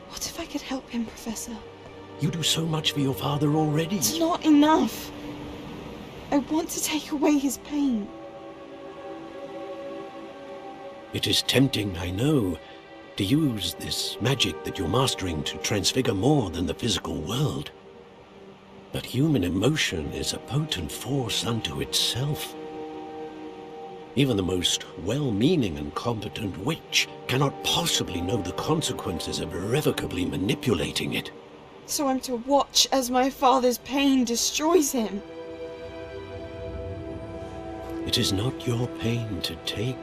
What if I could help him, Professor? You do so much for your father already. It's not enough. I want to take away his pain. It is tempting, I know, to use this magic that you're mastering to transfigure more than the physical world. But human emotion is a potent force unto itself. Even the most well-meaning and competent witch cannot possibly know the consequences of irrevocably manipulating it. So I'm to watch as my father's pain destroys him. It is not your pain to take.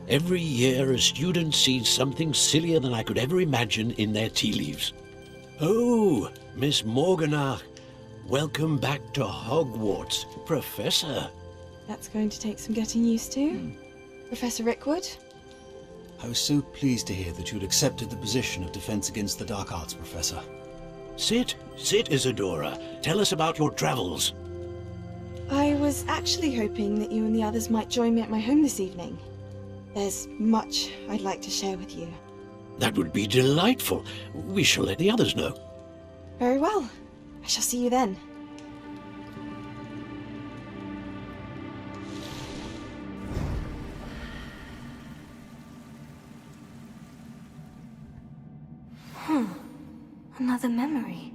Every year a student sees something sillier than I could ever imagine in their tea leaves. Oh, Miss Morganach, welcome back to Hogwarts, Professor. That's going to take some getting used to. Professor Rickwood? I was so pleased to hear that you'd accepted the position of Defense Against the Dark Arts, Professor. Sit, Isadora. Tell us about your travels. I was actually hoping that you and the others might join me at my home this evening. There's much I'd like to share with you. That would be delightful. We shall let the others know. Very well. I shall see you then. Another memory.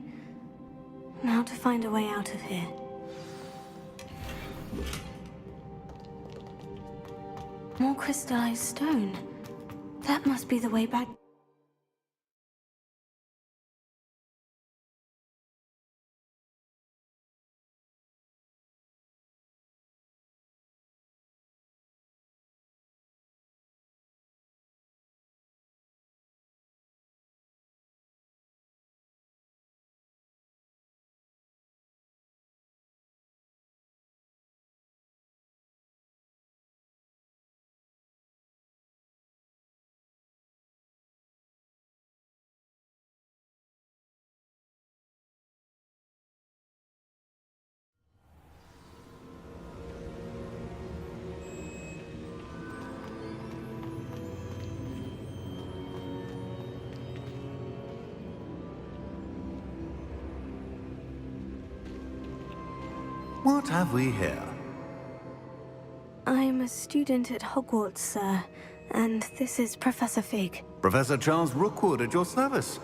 Now to find a way out of here. More crystallized stone. That must be the way back. What have we here? I'm a student at Hogwarts, sir, and this is Professor Fig. Professor Charles Rookwood at your service.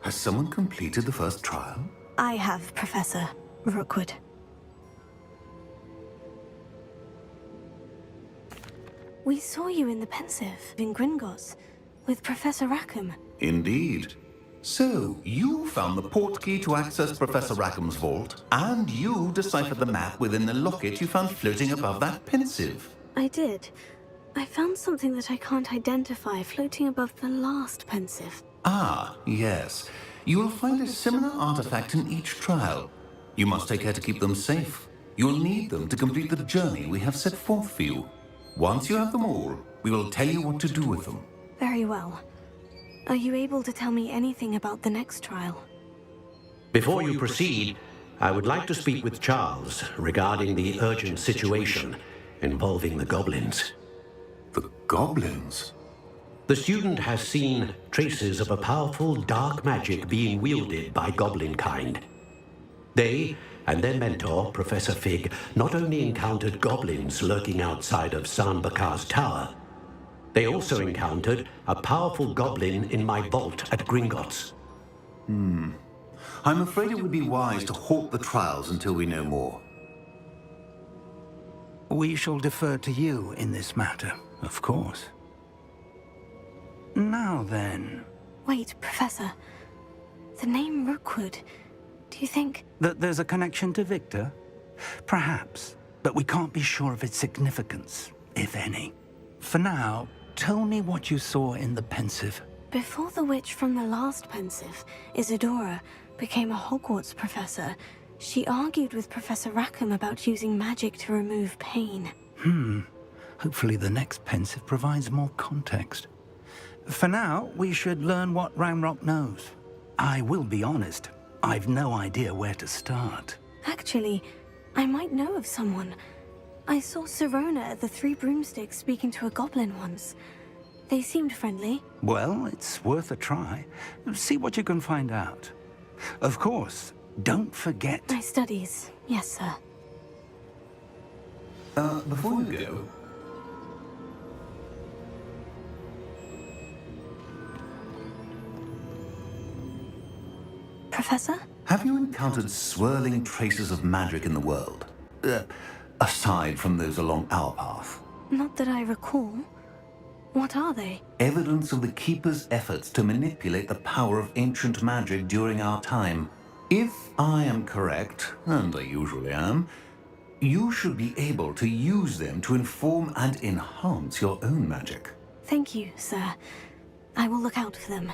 Has someone completed the first trial? I have, Professor Rookwood. We saw you in the Pensive in Gringotts with Professor Rackham. Indeed. So, you found the portkey to access Professor Rackham's vault, and you deciphered the map within the locket you found floating above that pensive. I did. I found something that I can't identify floating above the last pensive. Ah, yes. You will find a similar artifact in each trial. You must take care to keep them safe. You will need them to complete the journey we have set forth for you. Once you have them all, we will tell you what to do with them. Very well. Are you able to tell me anything about the next trial? Before you proceed, I would like to speak with Charles regarding the urgent situation involving the goblins. The goblins? The student has seen traces of a powerful dark magic being wielded by goblin kind. They and their mentor, Professor Fig, not only encountered goblins lurking outside of San Bakar's tower, they also encountered a powerful goblin in my vault at Gringotts. I'm afraid it would be wise to halt the trials until we know more. We shall defer to you in this matter, of course. Now then... Wait, Professor. The name Rookwood. Do you think... That there's a connection to Victor? Perhaps, but we can't be sure of its significance, if any. For now, tell me what you saw in the pensive. Before the witch from the last pensive, Isadora, became a Hogwarts professor, she argued with Professor Rackham about using magic to remove pain. Hopefully the next pensive provides more context. For now, we should learn what Ranrock knows. I will be honest, I've no idea where to start. Actually, I might know of someone. I saw Sirona at the Three Broomsticks speaking to a goblin once. They seemed friendly. Well, it's worth a try. See what you can find out. Of course, don't forget... My studies, yes, sir. Before you go... Professor? Have you encountered swirling traces of magic in the world? Aside from those along our path? Not that I recall. What are they? Evidence of the Keeper's efforts to manipulate the power of ancient magic during our time. If I am correct, and I usually am, you should be able to use them to inform and enhance your own magic. Thank you, sir. I will look out for them.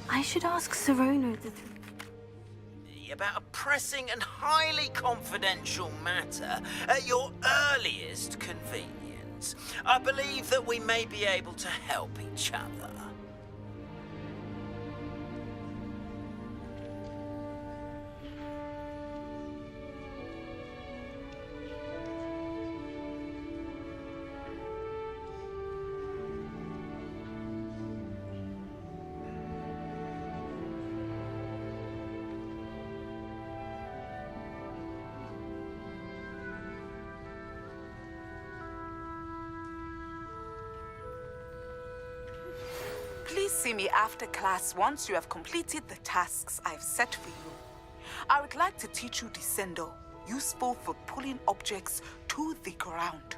I should ask Sirona about a pressing and highly confidential matter at your earliest convenience. I believe that we may be able to help each other. Please see me after class once you have completed the tasks I've set for you. I would like to teach you Descendo, useful for pulling objects to the ground.